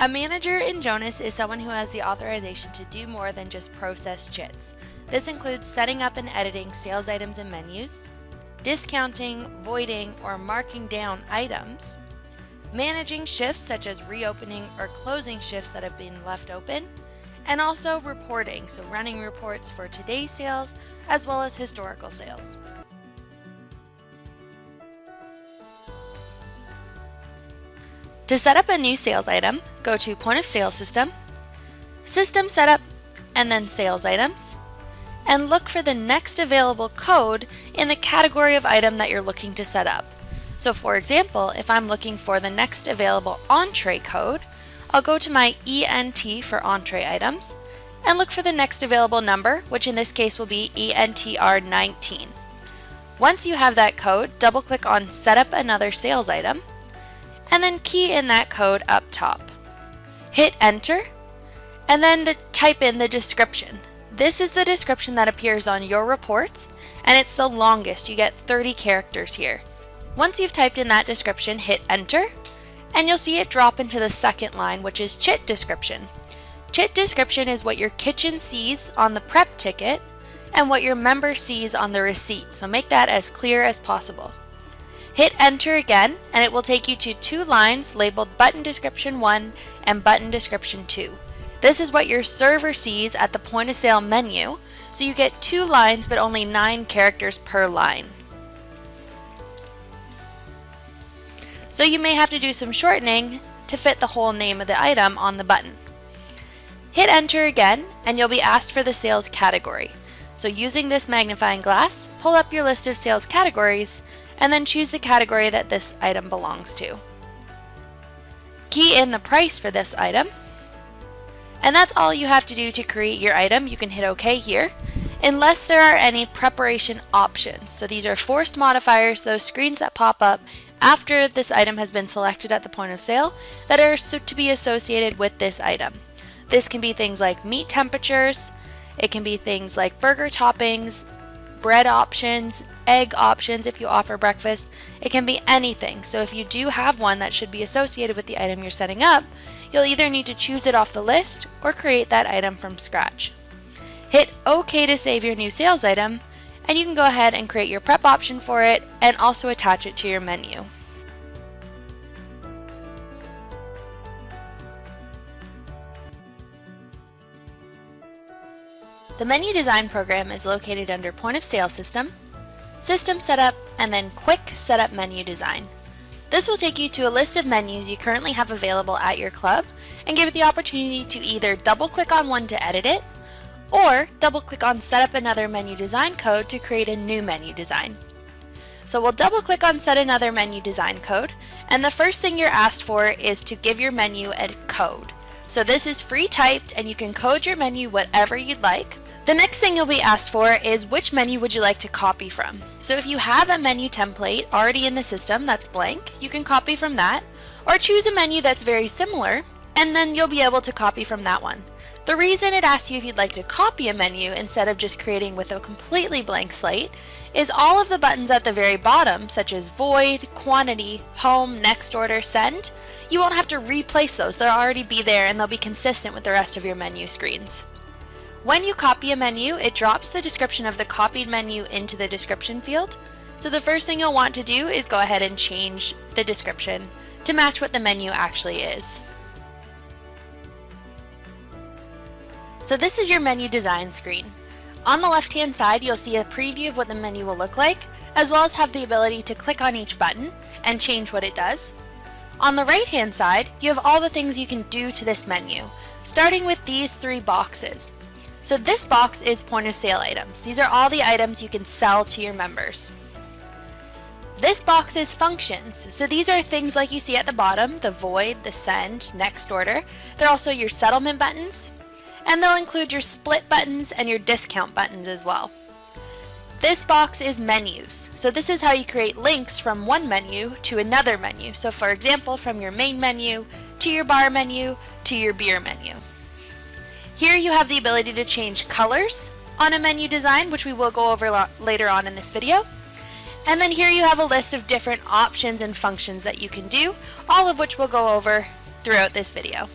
A manager in Jonas is someone who has the authorization to do more than just process chits. This includes setting up and editing sales items and menus, discounting, voiding, or marking down items, managing shifts such as reopening or closing shifts that have been left open, and also reporting, so running reports for today's sales as well as historical sales. To set up a new sales item, go to Point of Sale System, System Setup, and then Sales Items, and look for the next available code in the category of item that you're looking to set up. So for example, if I'm looking for the next available entree code, I'll go to my ENT for entree items and look for the next available number, which in this case will be ENTR19. Once you have that code, double-click on Set Up Another Sales Item, and then key in that code up top. Hit enter, and then type in the description. This is the description that appears on your reports, and it's the longest. You get 30 characters here. Once you've typed in that description, hit enter, and you'll see it drop into the second line, which is Chit description. Chit description is what your kitchen sees on the prep ticket and what your member sees on the receipt, so make that as clear as possible. Hit enter again, and it will take you to two lines labeled Button Description 1 and Button Description 2. This is what your server sees at the point of sale menu, so you get two lines but only 9 characters per line. So you may have to do some shortening to fit the whole name of the item on the button. Hit enter again, and you'll be asked for the sales category. So using this magnifying glass, pull up your list of sales categories and then choose the category that this item belongs to. Key in the price for this item, and that's all you have to do to create your item. You can hit OK here, unless there are any preparation options. So these are forced modifiers, those screens that pop up after this item has been selected at the point of sale that are to be associated with this item. This can be things like meat temperatures, it can be things like burger toppings, bread options, egg options if you offer breakfast. It can be anything. So if you do have one that should be associated with the item you're setting up, you'll either need to choose it off the list or create that item from scratch. Hit OK to save your new sales item, and you can go ahead and create your prep option for it and also attach it to your menu. The menu design program is located under Point of Sale System, System Setup, and then Quick Setup Menu Design. This will take you to a list of menus you currently have available at your club and give it the opportunity to either double-click on one to edit it, or double-click on Set Up Another Menu Design code to create a new menu design. So we'll double-click on Set Another Menu Design code, and the first thing you're asked for is to give your menu a code. So this is free typed, and you can code your menu whatever you'd like. The next thing you'll be asked for is which menu would you like to copy from. So if you have a menu template already in the system that's blank, you can copy from that, or choose a menu that's very similar, and then you'll be able to copy from that one. The reason it asks you if you'd like to copy a menu instead of just creating with a completely blank slate is all of the buttons at the very bottom, such as void, quantity, home, next order, send, you won't have to replace those. They'll already be there and they'll be consistent with the rest of your menu screens. When you copy a menu, it drops the description of the copied menu into the description field. So the first thing you'll want to do is go ahead and change the description to match what the menu actually is. So this is your menu design screen. On the left-hand side, you'll see a preview of what the menu will look like, as well as have the ability to click on each button and change what it does. On the right-hand side, you have all the things you can do to this menu, starting with these 3 boxes. So this box is point of sale items. These are all the items you can sell to your members. This box is functions. So these are things like you see at the bottom, the void, the send, next order. They're also your settlement buttons, and they'll include your split buttons and your discount buttons as well. This box is menus. So this is how you create links from one menu to another menu. So for example, from your main menu to your bar menu to your beer menu. Here you have the ability to change colors on a menu design, which we will go over later on in this video. And then here you have a list of different options and functions that you can do, all of which we'll go over throughout this video.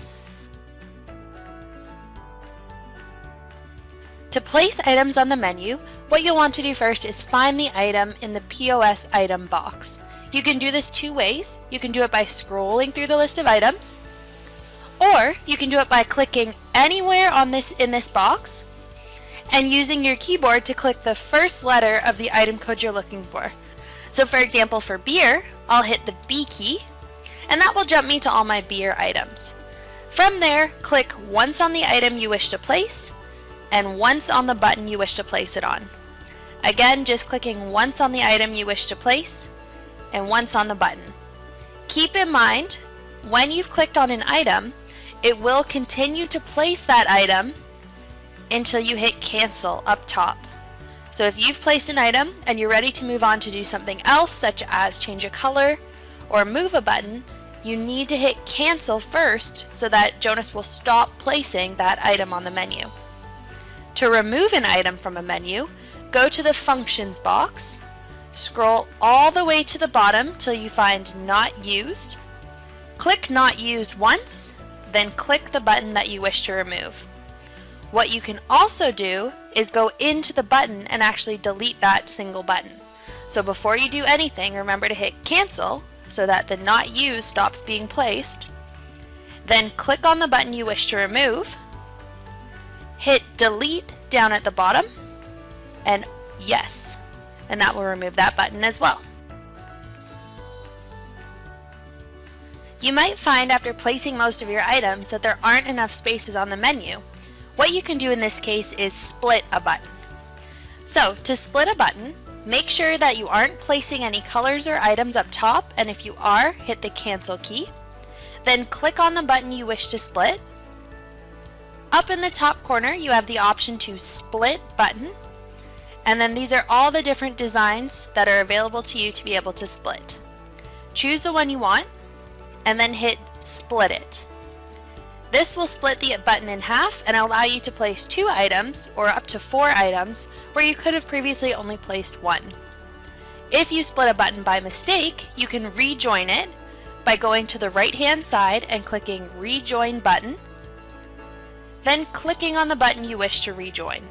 To place items on the menu, what you'll want to do first is find the item in the POS item box. You can do this two ways. You can do it by scrolling through the list of items, or you can do it by clicking anywhere in this box and using your keyboard to click the first letter of the item code you're looking for. So for example, for beer, I'll hit the B key, and that will jump me to all my beer items. From there, click once on the item you wish to place, and once on the button you wish to place it on. Again, just clicking once on the item you wish to place, and once on the button. Keep in mind, when you've clicked on an item, it will continue to place that item until you hit cancel up top. So if you've placed an item and you're ready to move on to do something else, such as change a color or move a button, you need to hit cancel first so that Jonas will stop placing that item on the menu. To remove an item from a menu, go to the functions box, scroll all the way to the bottom till you find not used, click not used once, then click the button that you wish to remove. What you can also do is go into the button and actually delete that single button. So before you do anything, remember to hit cancel so that the not used stops being placed, then click on the button you wish to remove, hit delete down at the bottom, and yes, and that will remove that button as well. You might find after placing most of your items that there aren't enough spaces on the menu. What you can do in this case is split a button. So to split a button, make sure that you aren't placing any colors or items up top, and if you are, hit the cancel key. Then click on the button you wish to split. Up in the top corner, you have the option to split button, and then these are all the different designs that are available to you to be able to split. Choose the one you want, and then hit split it. This will split the button in half and allow you to place 2 items or up to 4 items where you could have previously only placed 1. If you split a button by mistake, you can rejoin it by going to the right hand side and clicking rejoin button, then clicking on the button you wish to rejoin.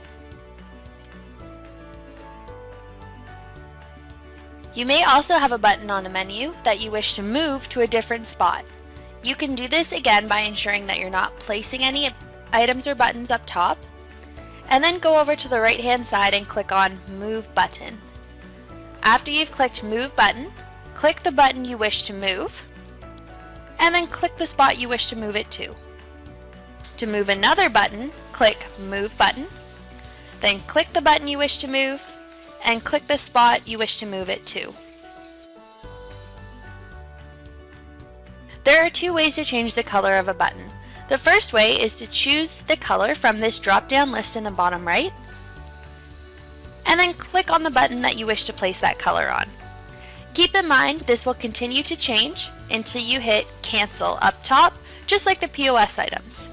You may also have a button on a menu that you wish to move to a different spot. You can do this again by ensuring that you're not placing any items or buttons up top, and then go over to the right hand side and click on Move Button. After you've clicked Move Button, click the button you wish to move, and then click the spot you wish to move it to. To move another button, click Move Button, then click the button you wish to move, and click the spot you wish to move it to. There are 2 ways to change the color of a button. The first way is to choose the color from this drop-down list in the bottom right, and then click on the button that you wish to place that color on. Keep in mind this will continue to change until you hit cancel up top, just like the POS items.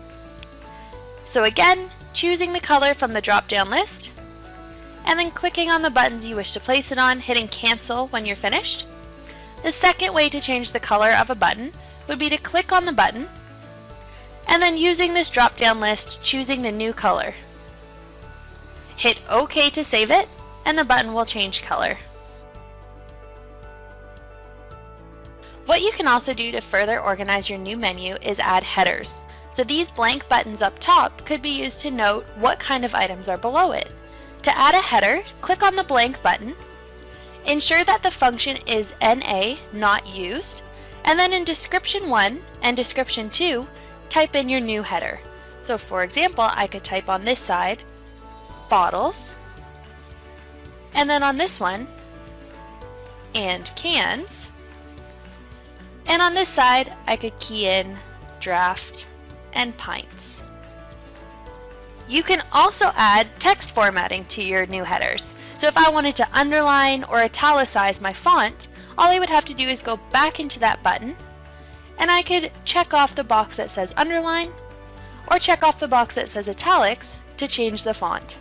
So again, choosing the color from the drop-down list, and then clicking on the buttons you wish to place it on, hitting cancel when you're finished. The second way to change the color of a button would be to click on the button, and then using this drop-down list, choosing the new color. Hit OK to save it, and the button will change color. What you can also do to further organize your new menu is add headers. So these blank buttons up top could be used to note what kind of items are below it. To add a header, click on the blank button, ensure that the function is NA, not used, and then in description 1 and description 2, type in your new header. So for example, I could type on this side, bottles, and then on this one, and cans, and on this side, I could key in draft and pints. You can also add text formatting to your new headers. So if I wanted to underline or italicize my font, all I would have to do is go back into that button, and I could check off the box that says underline, or check off the box that says italics to change the font.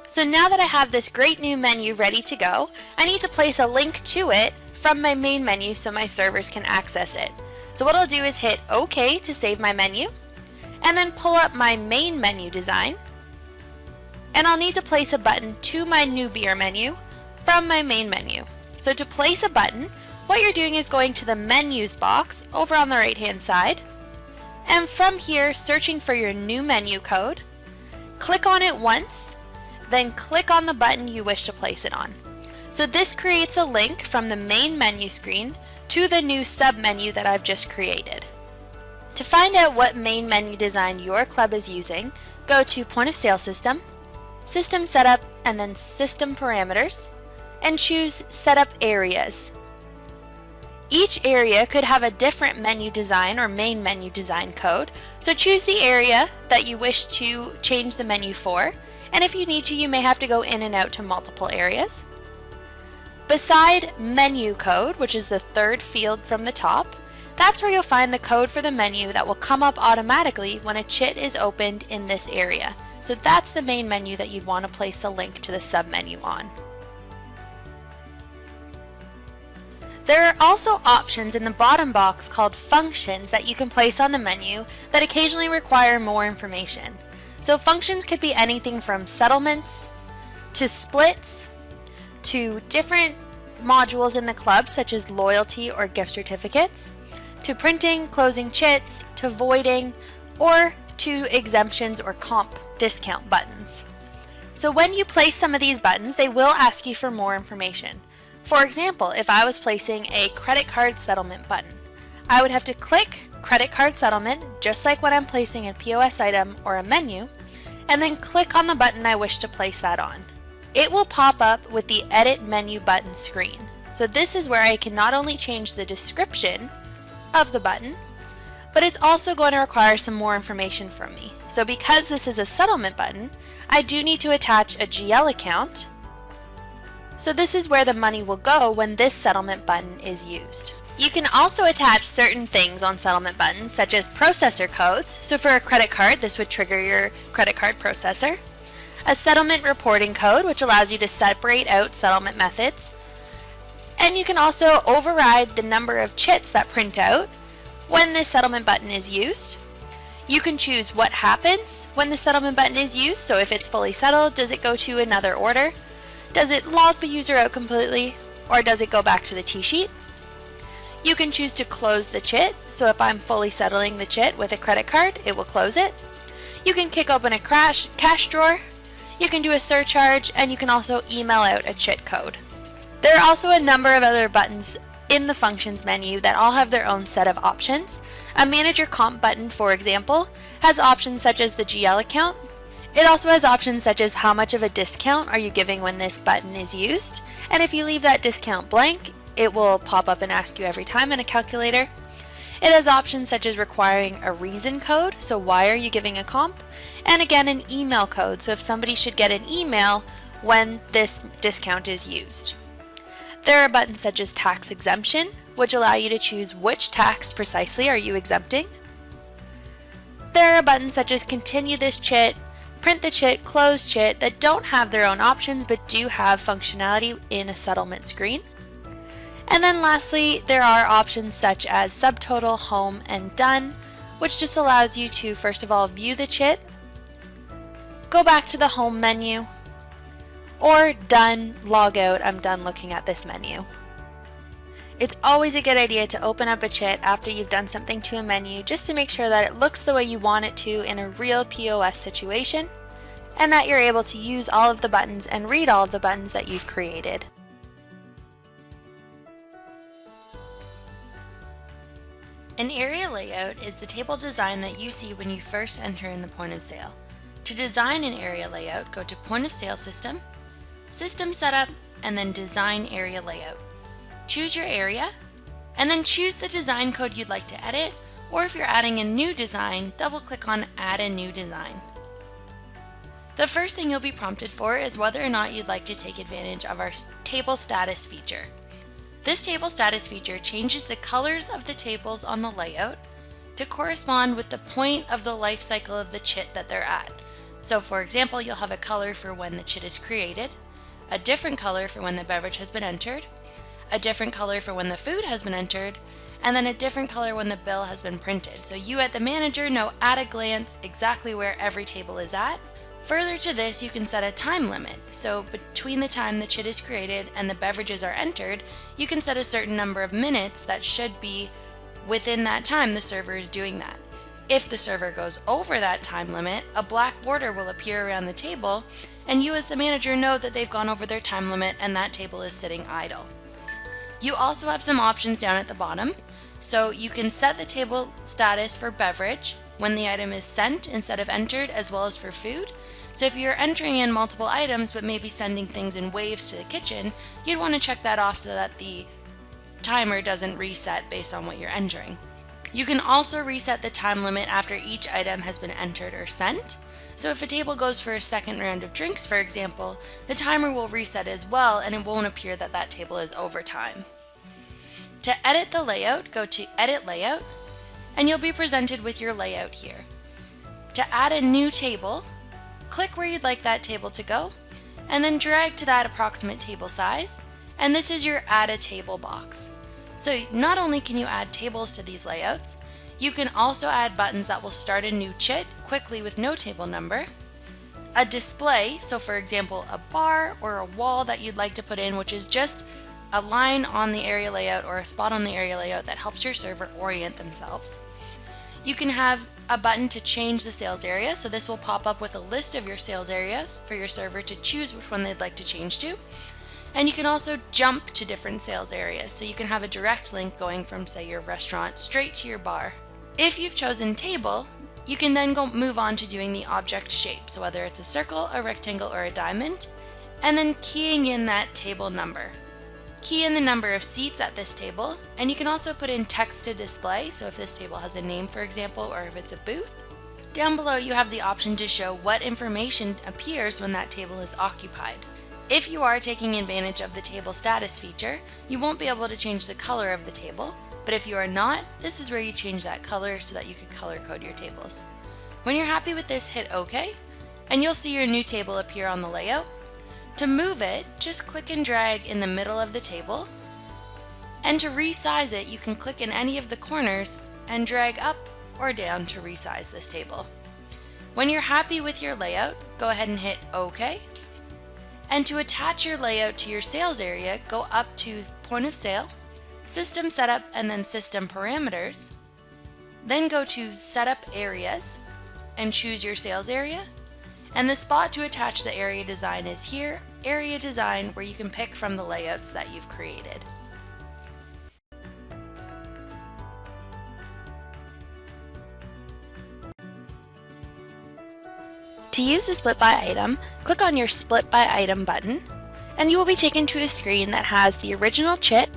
So now that I have this great new menu ready to go, I need to place a link to it from my main menu so my servers can access it. So what I'll do is hit OK to save my menu, and then pull up my main menu design, and I'll need to place a button to my new beer menu from my main menu. So to place a button, what you're doing is going to the menus box over on the right hand side, and from here searching for your new menu code, click on it once, then click on the button you wish to place it on. So this creates a link from the main menu screen to the new sub-menu that I've just created. To find out what main menu design your club is using, go to Point of Sale System, System Setup, and then System Parameters, and choose Setup Areas. Each area could have a different menu design or main menu design code, so choose the area that you wish to change the menu for, and if you need to, you may have to go in and out to multiple areas. Beside menu code, which is the third field from the top, that's where you'll find the code for the menu that will come up automatically when a chit is opened in this area. So that's the main menu that you'd want to place the link to the sub-menu on. There are also options in the bottom box called functions that you can place on the menu that occasionally require more information. So functions could be anything from settlements, to splits, to different modules in the club such as loyalty or gift certificates, to printing, closing chits, to voiding, or to exemptions or comp discount buttons. So when you place some of these buttons, they will ask you for more information. For example, if I was placing a credit card settlement button, I would have to click credit card settlement just like when I'm placing a POS item or a menu, and then click on the button I wish to place that on. It will pop up with the Edit Menu Button screen. So this is where I can not only change the description of the button, but it's also going to require some more information from me. So because this is a settlement button, I do need to attach a GL account. So this is where the money will go when this settlement button is used. You can also attach certain things on settlement buttons, such as processor codes. So for a credit card, this would trigger your credit card processor. A settlement reporting code, which allows you to separate out settlement methods. And you can also override the number of chits that print out when this settlement button is used. You can choose what happens when the settlement button is used. So if it's fully settled, does it go to another order? Does it log the user out completely, or does it go back to the T-sheet? You can choose to close the chit, so if I'm fully settling the chit with a credit card, it will close it. You can kick open a cash drawer, you can do a surcharge, and you can also email out a chit code. There are also a number of other buttons in the functions menu that all have their own set of options. A manager comp button, for example, has options such as the GL account. It also has options such as how much of a discount are you giving when this button is used, and if you leave that discount blank, it will pop up and ask you every time in a calculator. It has options such as requiring a reason code, so why are you giving a comp, and again an email code, so if somebody should get an email when this discount is used. There are buttons such as tax exemption, which allow you to choose which tax precisely are you exempting. There are buttons such as continue this chit, print the chit, close chit that don't have their own options but do have functionality in a settlement screen. And then lastly, there are options such as subtotal, home, and done, which just allows you to first of all view the chit, go back to the home menu, or done, log out, I'm done looking at this menu. It's always a good idea to open up a chit after you've done something to a menu just to make sure that it looks the way you want it to in a real POS situation, and that you're able to use all of the buttons and read all of the buttons that you've created. An area layout is the table design that you see when you first enter in the point of sale. To design an area layout, go to Point of Sale System, System Setup, and then Design Area Layout. Choose your area, and then choose the design code you'd like to edit, or if you're adding a new design, double-click on Add a New Design. The first thing you'll be prompted for is whether or not you'd like to take advantage of our Table Status feature. This Table Status feature changes the colors of the tables on the layout to correspond with the point of the life cycle of the chit that they're at. So for example, you'll have a color for when the chit is created, a different color for when the beverage has been entered, a different color for when the food has been entered, and then a different color when the bill has been printed. So you at the manager know at a glance exactly where every table is at. Further to this, you can set a time limit. So between the time the chit is created and the beverages are entered, you can set a certain number of minutes that should be within that time the server is doing that. If the server goes over that time limit, a black border will appear around the table, and you as the manager know that they've gone over their time limit and that table is sitting idle. You also have some options down at the bottom. So you can set the table status for beverage when the item is sent instead of entered, as well as for food. So if you're entering in multiple items but maybe sending things in waves to the kitchen, you'd want to check that off so that the timer doesn't reset based on what you're entering. You can also reset the time limit after each item has been entered or sent. So if a table goes for a second round of drinks, for example, the timer will reset as well and it won't appear that that table is over time. To edit the layout, go to Edit Layout, and you'll be presented with your layout here. To add a new table, click where you'd like that table to go, and then drag to that approximate table size, and this is your Add a Table box. So not only can you add tables to these layouts, you can also add buttons that will start a new chit quickly with no table number, a display, so for example a bar or a wall that you'd like to put in, which is just a line on the area layout or a spot on the area layout that helps your server orient themselves. You can have a button to change the sales area, so this will pop up with a list of your sales areas for your server to choose which one they'd like to change to. And you can also jump to different sales areas, so you can have a direct link going from, say, your restaurant straight to your bar. If you've chosen table, you can then move on to doing the object shape, so whether it's a circle, a rectangle, or a diamond, and then keying in that table number. Key in the number of seats at this table, and you can also put in text to display, so if this table has a name, for example, or if it's a booth. Down below you have the option to show what information appears when that table is occupied. If you are taking advantage of the table status feature, you won't be able to change the color of the table, but if you are not, this is where you change that color so that you can color code your tables. When you're happy with this, hit OK, and you'll see your new table appear on the layout. To move it, just click and drag in the middle of the table, and to resize it, you can click in any of the corners and drag up or down to resize this table. When you're happy with your layout, go ahead and hit OK. And to attach your layout to your sales area, go up to Point of Sale, System Setup, and then System Parameters. Then go to Setup Areas and choose your sales area. And the spot to attach the area design is here, Area Design, where you can pick from the layouts that you've created. To use the Split by Item, click on your Split by Item button, and you will be taken to a screen that has the original chit,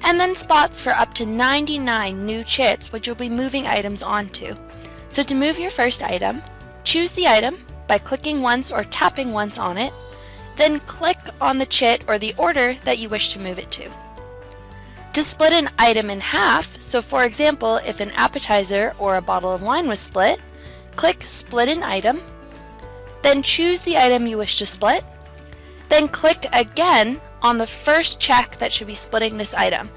and then spots for up to 99 new chits which you'll be moving items onto. So to move your first item, choose the item by clicking once or tapping once on it, then click on the chit or the order that you wish to move it to. To split an item in half, so for example, if an appetizer or a bottle of wine was split, click Split an Item, then choose the item you wish to split, then click again on the first check that should be splitting this item.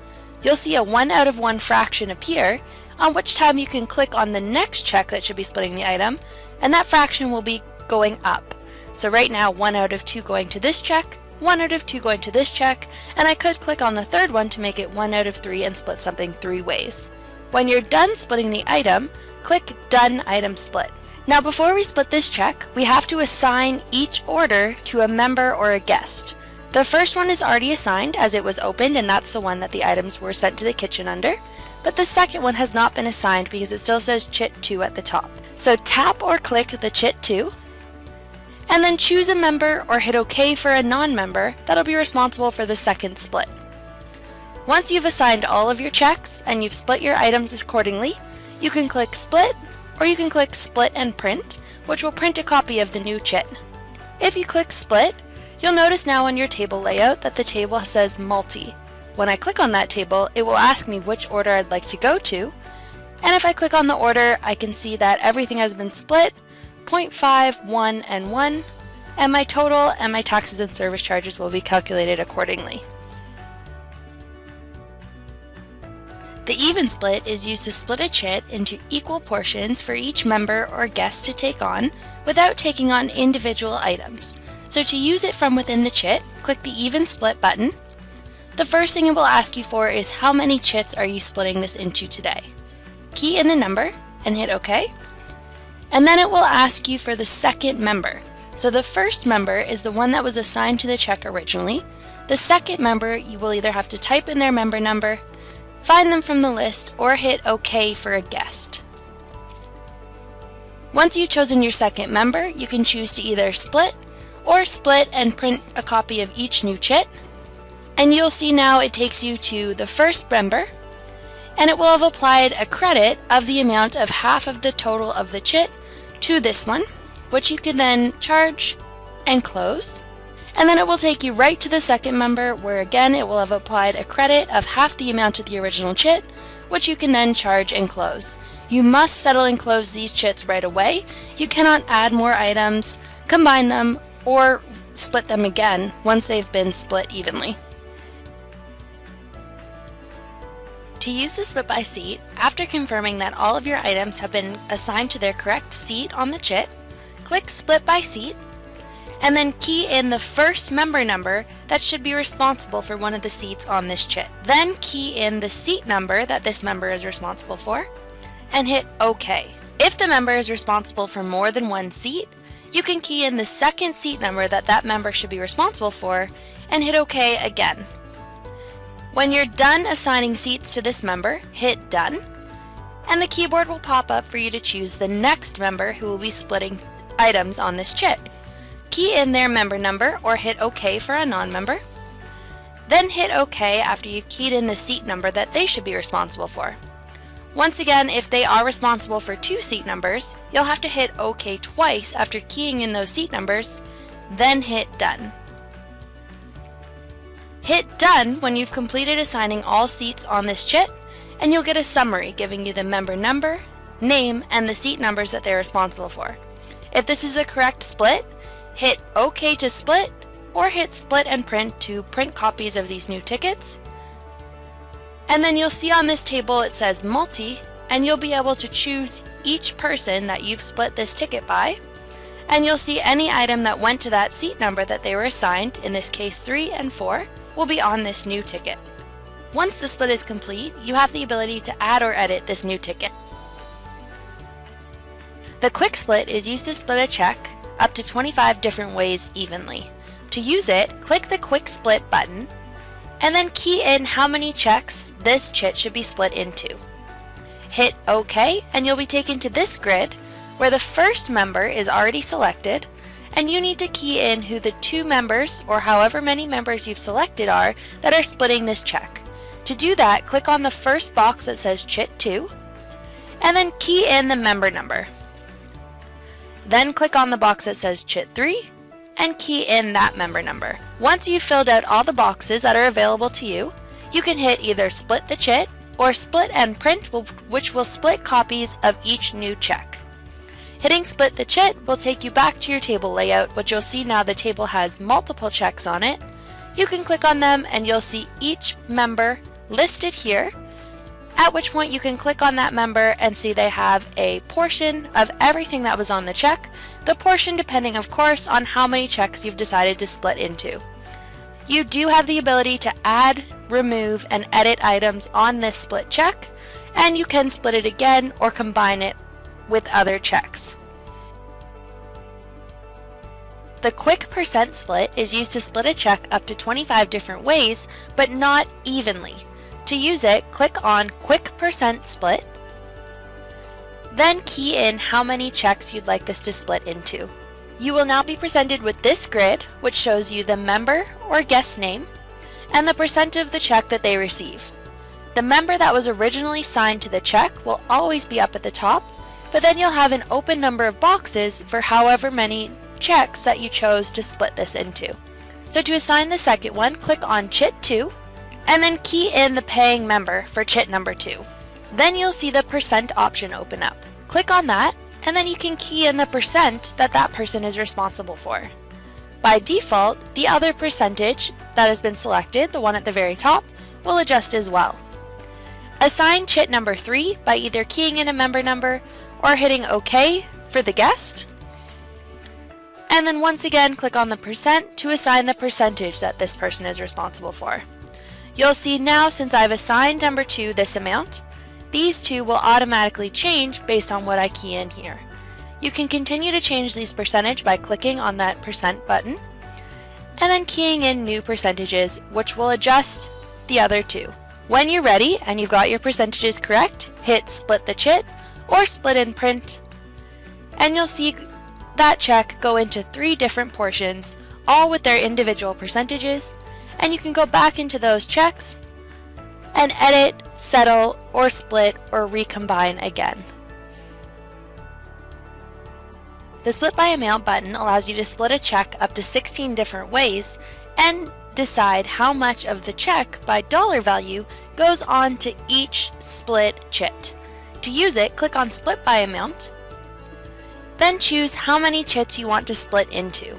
You'll see a 1 out of 1 fraction appear, on which time you can click on the next check that should be splitting the item, and that fraction will be going up. So right now 1 out of 2 going to this check, 1 out of 2 going to this check, and I could click on the third one to make it 1 out of 3 and split something 3 ways. When you're done splitting the item, click Done Item Split. Now before we split this check, we have to assign each order to a member or a guest. The first one is already assigned as it was opened, and that's the one that the items were sent to the kitchen under, but the second one has not been assigned because it still says Chit 2 at the top. So tap or click the Chit 2, and then choose a member or hit OK for a non-member that'll be responsible for the second split. Once you've assigned all of your checks and you've split your items accordingly, you can click Split, or you can click Split and Print, which will print a copy of the new chit. If you click Split, you'll notice now on your table layout that the table says Multi. When I click on that table, it will ask me which order I'd like to go to, and if I click on the order, I can see that everything has been split, 0.5, 1, and 1, and my total and my taxes and service charges will be calculated accordingly. The even split is used to split a chit into equal portions for each member or guest to take on without taking on individual items. So to use it from within the chit, click the even split button. The first thing it will ask you for is how many chits are you splitting this into today. Key in the number and hit OK. And then it will ask you for the second member. So the first member is the one that was assigned to the check originally. The second member, you will either have to type in their member number, find them from the list, or hit OK for a guest. Once you've chosen your second member, you can choose to either split and print a copy of each new chit. And you'll see now it takes you to the first member, and it will have applied a credit of the amount of half of the total of the chit to this one, which you can then charge and close. And then it will take you right to the second member, where again it will have applied a credit of half the amount of the original chit, which you can then charge and close. You must settle and close these chits right away. You cannot add more items, combine them, or split them again once they've been split evenly. To use the split by seat, after confirming that all of your items have been assigned to their correct seat on the chit, click Split by Seat, and then key in the first member number that should be responsible for one of the seats on this chit. Then key in the seat number that this member is responsible for, and hit OK. If the member is responsible for more than one seat, you can key in the second seat number that that member should be responsible for, and hit OK again. When you're done assigning seats to this member, hit Done, and the keyboard will pop up for you to choose the next member who will be splitting items on this chit. Key in their member number or hit OK for a non-member. Then hit OK after you've keyed in the seat number that they should be responsible for. Once again, if they are responsible for 2 seat numbers, you'll have to hit OK twice after keying in those seat numbers, then hit Done. Hit Done when you've completed assigning all seats on this chit, and you'll get a summary giving you the member number, name, and the seat numbers that they're responsible for. If this is the correct split, hit OK to split, or hit Split and Print to print copies of these new tickets. And then you'll see on this table it says Multi, and you'll be able to choose each person that you've split this ticket by, and you'll see any item that went to that seat number that they were assigned, in this case 3 and 4, will be on this new ticket. Once the split is complete, you have the ability to add or edit this new ticket. The quick split is used to split a check up to 25 different ways evenly. To use it, click the quick split button and then key in how many checks this chit should be split into. Hit OK and you'll be taken to this grid where the first member is already selected, and you need to key in who the 2 members or however many members you've selected are that are splitting this check. To do that, click on the first box that says Chit 2 and then key in the member number. Then click on the box that says Chit 3 and key in that member number. Once you've filled out all the boxes that are available to you, you can hit either Split the Chit or Split and Print, which will split copies of each new check. Hitting Split the Chit will take you back to your table layout, which you'll see now the table has multiple checks on it. You can click on them and you'll see each member listed here, at which point you can click on that member and see they have a portion of everything that was on the check, the portion depending of course on how many checks you've decided to split into. You do have the ability to add, remove, and edit items on this split check, and you can split it again or combine it with other checks. The quick percent split is used to split a check up to 25 different ways, but not evenly. To use it, click on Quick Percent Split, then key in how many checks you'd like this to split into. You will now be presented with this grid, which shows you the member or guest name, and the percent of the check that they receive. The member that was originally signed to the check will always be up at the top, but then you'll have an open number of boxes for however many checks that you chose to split this into. So to assign the second one, click on Chit 2, and then key in the paying member for Chit number 2. Then you'll see the percent option open up. Click on that, and then you can key in the percent that that person is responsible for. By default, the other percentage that has been selected, the one at the very top, will adjust as well. Assign Chit number 3 by either keying in a member number or hitting OK for the guest. And then once again, click on the percent to assign the percentage that this person is responsible for. You'll see now, since I've assigned number 2 this amount, these two will automatically change based on what I key in here. You can continue to change these percentage by clicking on that percent button and then keying in new percentages, which will adjust the other two. When you're ready and you've got your percentages correct, hit split the chit or split and print, and you'll see that check go into 3 different portions, all with their individual percentages, and you can go back into those checks and edit, settle, or split or recombine again. The Split by Amount button allows you to split a check up to 16 different ways and decide how much of the check by dollar value goes on to each split chit. To use it, click on Split by Amount, then choose how many chits you want to split into.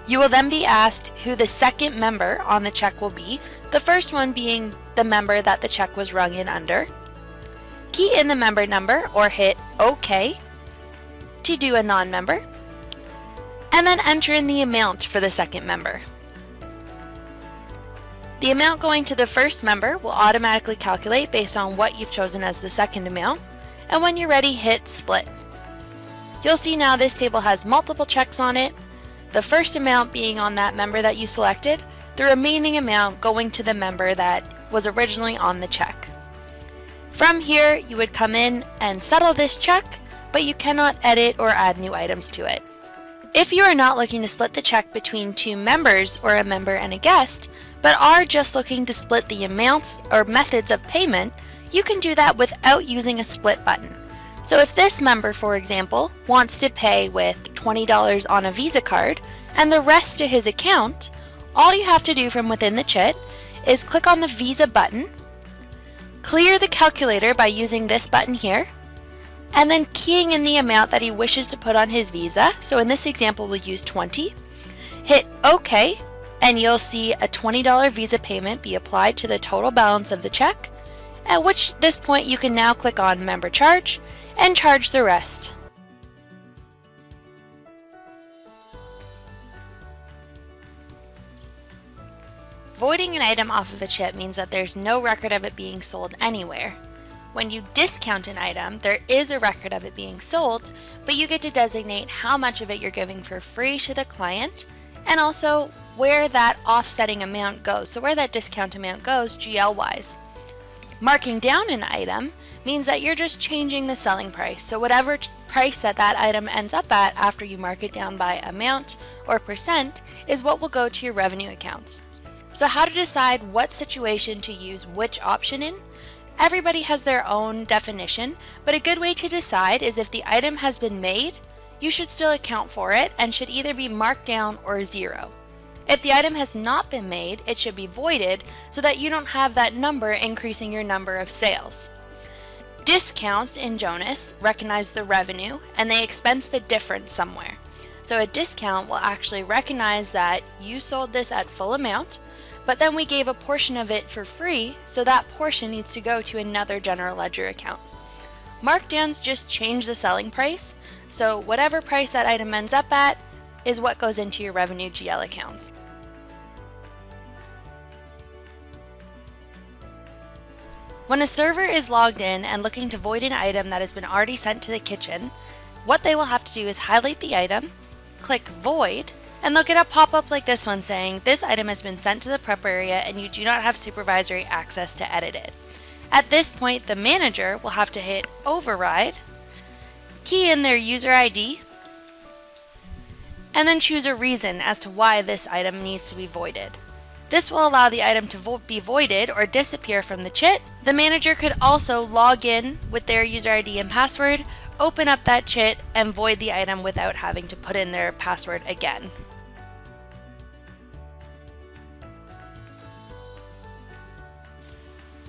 You will then be asked who the second member on the check will be, the first one being the member that the check was rung in under. Key in the member number or hit OK to do a non-member, and then enter in the amount for the second member. The amount going to the first member will automatically calculate based on what you've chosen as the second amount, and when you're ready, hit split. You'll see now this table has multiple checks on it, the first amount being on that member that you selected, the remaining amount going to the member that was originally on the check. From here, you would come in and settle this check, but you cannot edit or add new items to it. If you are not looking to split the check between 2 members or a member and a guest, but are just looking to split the amounts or methods of payment, you can do that without using a split button. So if this member, for example, wants to pay with $20 on a Visa card and the rest to his account, all you have to do from within the chit is click on the Visa button, clear the calculator by using this button here, and then keying in the amount that he wishes to put on his Visa. So in this example, we'll use 20. Hit OK, and you'll see a $20 Visa payment be applied to the total balance of the check, at which this point you can now click on Member Charge and charge the rest. Voiding an item off of a chit means that there's no record of it being sold anywhere. When you discount an item, there is a record of it being sold, but you get to designate how much of it you're giving for free to the client, and also where that offsetting amount goes, so where that discount amount goes GL-wise. Marking down an item means that you're just changing the selling price, so whatever price that item ends up at after you mark it down by amount or percent is what will go to your revenue accounts. So how to decide what situation to use which option in? Everybody has their own definition, but a good way to decide is if the item has been made, you should still account for it and should either be marked down or 0. If the item has not been made, it should be voided so that you don't have that number increasing your number of sales. Discounts in Jonas recognize the revenue and they expense the difference somewhere. So a discount will actually recognize that you sold this at full amount, but then we gave a portion of it for free, so that portion needs to go to another general ledger account. Markdowns just change the selling price, so whatever price that item ends up at is what goes into your revenue GL accounts. When a server is logged in and looking to void an item that has been already sent to the kitchen, what they will have to do is highlight the item, click Void, and they'll get a pop-up like this one saying, this item has been sent to the prep area and you do not have supervisory access to edit it. At this point, the manager will have to hit Override, key in their user ID, and then choose a reason as to why this item needs to be voided. This will allow the item to be voided or disappear from the chit. The manager could also log in with their user ID and password, open up that chit, and void the item without having to put in their password again.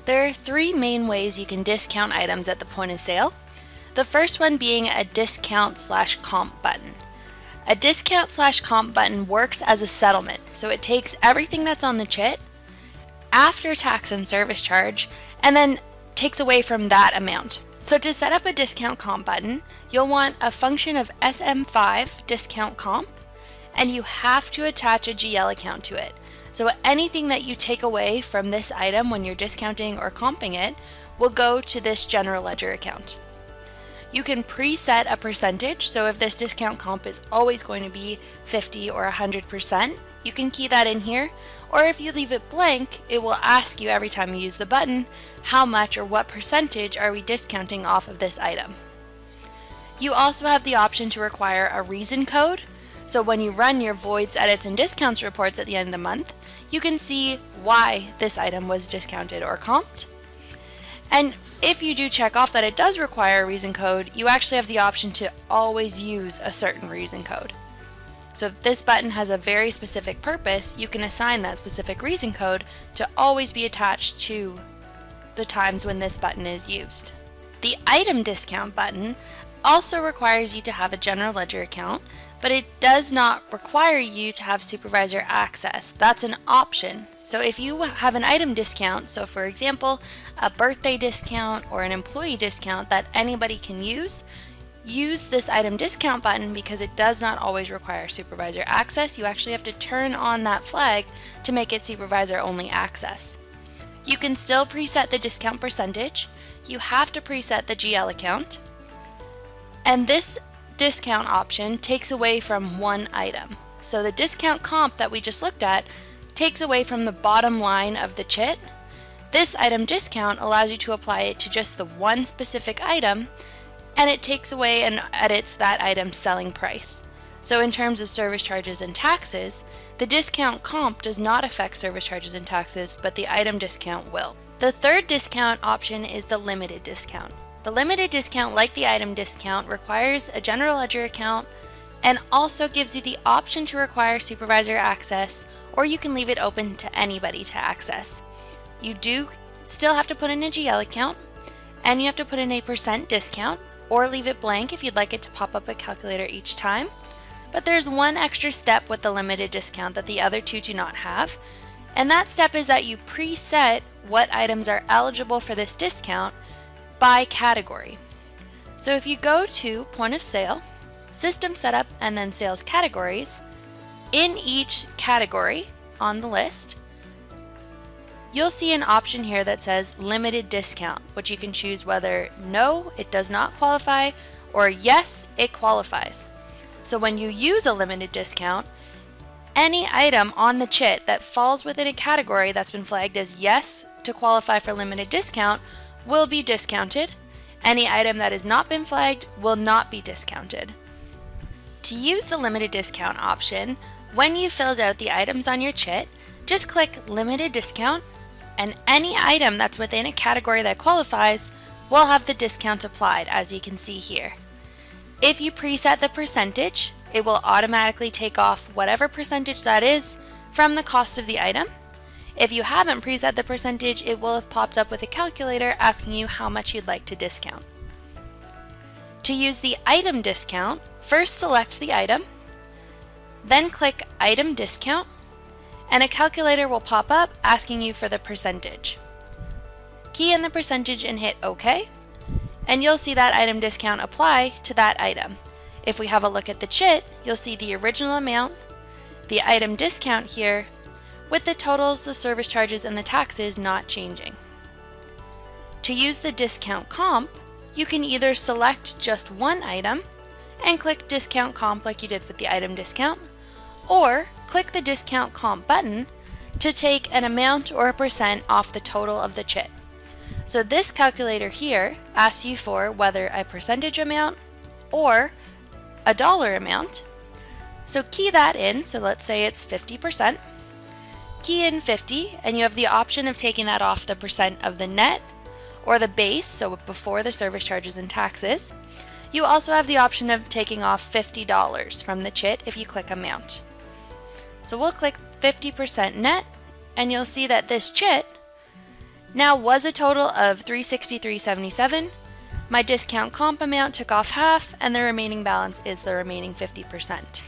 There are 3 main ways you can discount items at the point of sale. The first one being a discount/comp button. A discount/comp button works as a settlement, so it takes everything that's on the chit, after tax and service charge, and then takes away from that amount. So to set up a discount comp button, you'll want a function of SM5 discount comp, and you have to attach a GL account to it. So anything that you take away from this item when you're discounting or comping it will go to this general ledger account. You can preset a percentage, so if this discount comp is always going to be 50 or 100%, you can key that in here, or if you leave it blank, it will ask you every time you use the button, how much or what percentage are we discounting off of this item. You also have the option to require a reason code, so when you run your voids, edits, and discounts reports at the end of the month, you can see why this item was discounted or comped. And if you do check off that it does require a reason code, you actually have the option to always use a certain reason code. So if this button has a very specific purpose, you can assign that specific reason code to always be attached to the times when this button is used. The item discount button also requires you to have a general ledger account, but it does not require you to have supervisor access. That's an option. So if you have an item discount, so for example, a birthday discount or an employee discount that anybody can use this item discount button because it does not always require supervisor access. You actually have to turn on that flag to make it supervisor only access. You can still preset the discount percentage. You have to preset the GL account. And this discount option takes away from one item. So the discount comp that we just looked at takes away from the bottom line of the Chit. This item discount allows you to apply it to just the one specific item, and it takes away and edits that item's selling price. So in terms of service charges and taxes, the discount comp does not affect service charges and taxes, but the item discount will. The third discount option is the limited discount. The limited discount, like the item discount, requires a general ledger account and also gives you the option to require supervisor access, or you can leave it open to anybody to access. You do still have to put in a GL account, and you have to put in a % discount, or leave it blank if you'd like it to pop up a calculator each time. But there's one extra step with the limited discount that the other two do not have, and that step is that you preset what items are eligible for this discount by category. So if you go to point of sale, system setup, and then sales categories, in each category on the list, you'll see an option here that says limited discount, which you can choose whether no, it does not qualify, or yes, it qualifies. So when you use a limited discount, any item on the Chit that falls within a category that's been flagged as yes to qualify for limited discount will be discounted. Any item that has not been flagged will not be discounted. To use the limited discount option, when you filled out the items on your Chit, just click limited discount, and any item that's within a category that qualifies will have the discount applied, as you can see here. If you preset the percentage, it will automatically take off whatever percentage that is from the cost of the item. If you haven't preset the percentage, it will have popped up with a calculator asking you how much you'd like to discount. To use the item discount, first select the item, then click Item Discount, and a calculator will pop up asking you for the percentage. Key in the percentage and hit OK, and you'll see that item discount apply to that item. If we have a look at the Chit, you'll see the original amount, the item discount here, with the totals, the service charges, and the taxes not changing. To use the discount comp, you can either select just one item and click discount comp like you did with the item discount, or click the discount comp button to take an amount or a % off the total of the Chit. So this calculator here asks you for whether a percentage amount or a dollar amount. So key that in, so let's say it's 50%. Key in 50, and you have the option of taking that off the % of the net or the base, so before the service charges and taxes. You also have the option of taking off $50 from the Chit if you click amount. So we'll click 50% net, and you'll see that this Chit now was a total of $363.77. My discount comp amount took off half, and the remaining balance is the remaining 50%.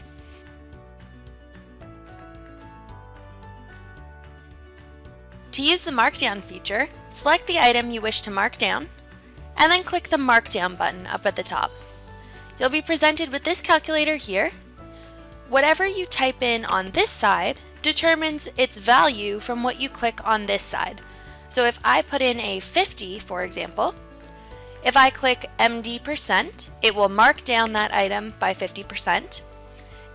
To use the Markdown feature, select the item you wish to mark down, and then click the Markdown button up at the top. You'll be presented with this calculator here. Whatever you type in on this side determines its value from what you click on this side. So if I put in a 50, for example, if I click MD%, it will mark down that item by 50%.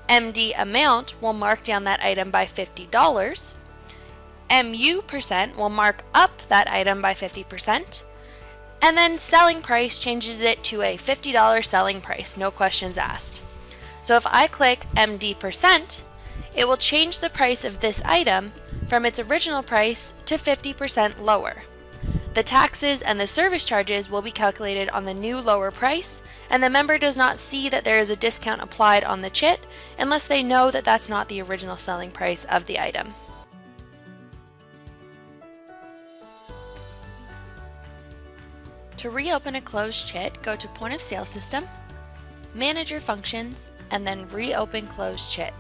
MD amount will mark down that item by $50. MU% will mark up that item by 50%. And then selling price changes it to a $50 selling price, no questions asked. So if I click MD%, it will change the price of this item from its original price to 50% lower. The taxes and the service charges will be calculated on the new lower price, and the member does not see that there is a discount applied on the chit unless they know that that's not the original selling price of the item. To reopen a closed chit, go to Point of Sale System, Manager Functions, and then Reopen Closed Chit.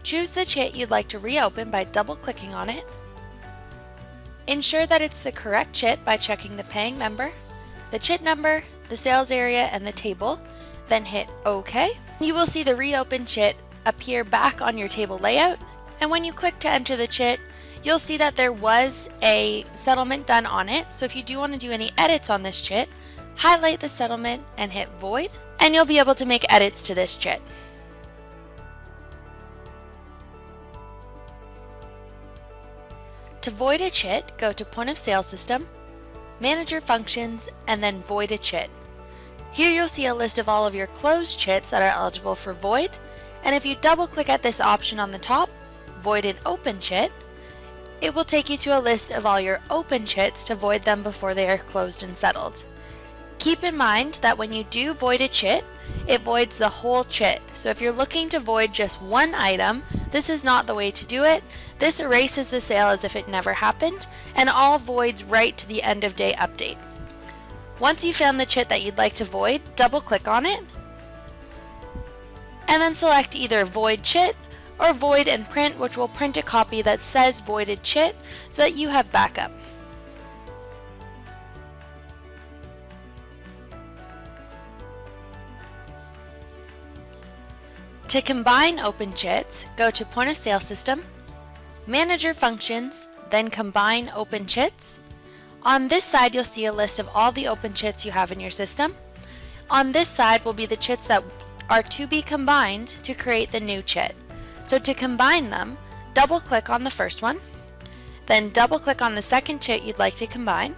Choose the chit you'd like to reopen by double-clicking on it. Ensure that it's the correct chit by checking the paying member, the chit number, the sales area, and the table, then hit OK. You will see the reopened chit appear back on your table layout, and when you click to enter the chit, you'll see that there was a settlement done on it. So if you do want to do any edits on this chit, highlight the settlement and hit Void, and you'll be able to make edits to this chit. To void a chit, go to Point of Sale System, Manager Functions, and then Void a Chit. Here you'll see a list of all of your closed chits that are eligible for void, and if you double click at this option on the top, Void an Open Chit, it will take you to a list of all your open chits to void them before they are closed and settled. Keep in mind that when you do void a chit, it voids the whole chit. So if you're looking to void just one item, this is not the way to do it. This erases the sale as if it never happened, and all voids right to the end of day update. Once you found the chit that you'd like to void, double click on it, and then select either Void Chit or Void and Print, which will print a copy that says Voided Chit so that you have backup. To combine open chits, go to Point of Sale System, Manager Functions, then Combine Open Chits. On this side, you'll see a list of all the open chits you have in your system. On this side will be the chits that are to be combined to create the new chit. So to combine them, double click on the first one, then double click on the second chit you'd like to combine,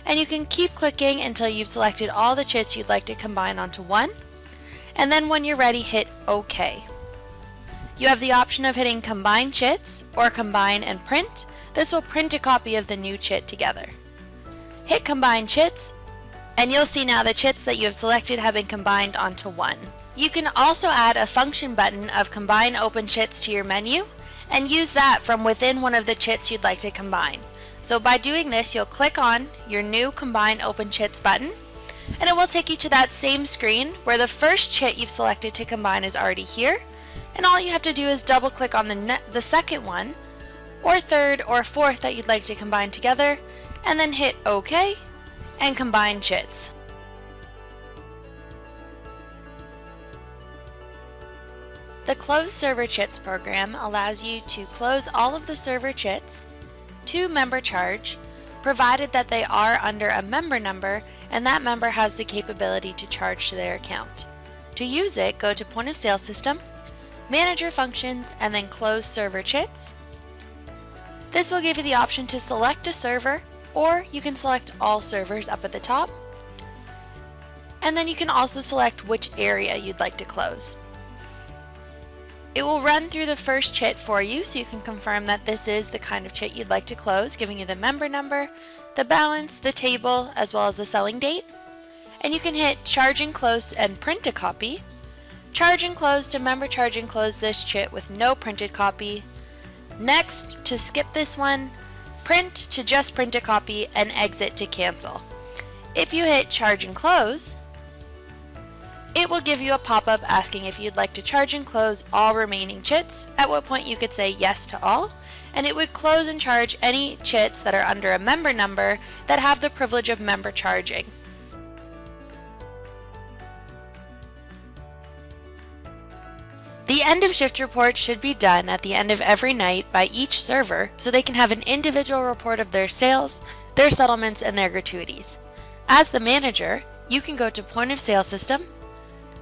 and you can keep clicking until you've selected all the chits you'd like to combine onto one, and then when you're ready, hit OK. You have the option of hitting Combine Chits or Combine and Print. This will print a copy of the new chit together. Hit Combine Chits, and you'll see now the chits that you have selected have been combined onto one. You can also add a function button of Combine Open Chits to your menu and use that from within one of the chits you'd like to combine. So by doing this, you'll click on your new Combine Open Chits button, and it will take you to that same screen where the first chit you've selected to combine is already here, and all you have to do is double click on the second one, or third or fourth that you'd like to combine together, and then hit OK and combine chits. The Close Server Chits program allows you to close all of the server chits to member charge, provided that they are under a member number and that member has the capability to charge to their account. To use it, go to Point of Sale System, Manager Functions, and then Close Server Chits. This will give you the option to select a server, or you can select all servers up at the top. And then you can also select which area you'd like to close. It will run through the first chit for you so you can confirm that this is the kind of chit you'd like to close, giving you the member number, the balance, the table, as well as the selling date. And you can hit Charge and Close and print a copy, Charge and Close to member charge and close this chit with no printed copy, Next to skip this one, Print to just print a copy, and Exit to cancel. If you hit Charge and Close, It will give you a pop-up asking if you'd like to charge and close all remaining chits, at what point you could say yes to all, and it would close and charge any chits that are under a member number that have the privilege of member charging. The end of shift report should be done at the end of every night by each server so they can have an individual report of their sales, their settlements, and their gratuities. As the manager, you can go to Point of Sale System,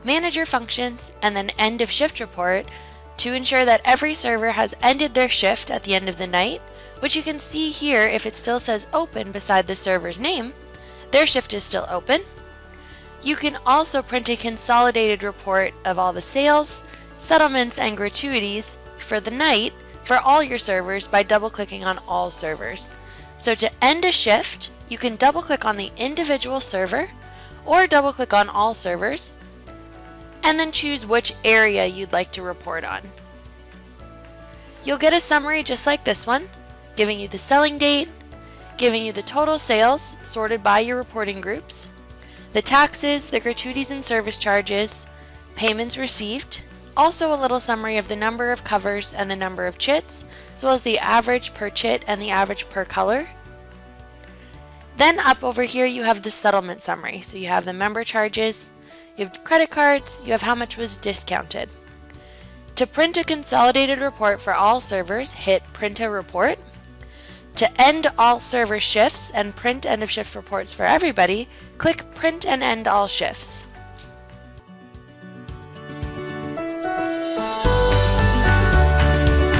Manager Functions, and then End of Shift Report to ensure that every server has ended their shift at the end of the night, which you can see here if it still says open beside the server's name, their shift is still open. You can also print a consolidated report of all the sales, settlements, and gratuities for the night for all your servers by double-clicking on all servers. So to end a shift, you can double-click on the individual server or double-click on all servers, and then choose which area you'd like to report on. You'll get a summary just like this one, giving you the selling date, giving you the total sales sorted by your reporting groups, the taxes, the gratuities and service charges, payments received, also a little summary of the number of covers and the number of chits, as well as the average per chit and the average per color. Then up over here you have the settlement summary. So you have the member charges, you have credit cards, you have how much was discounted. To print a consolidated report for all servers, hit Print a Report. To end all server shifts and print end of shift reports for everybody, click Print and End All Shifts.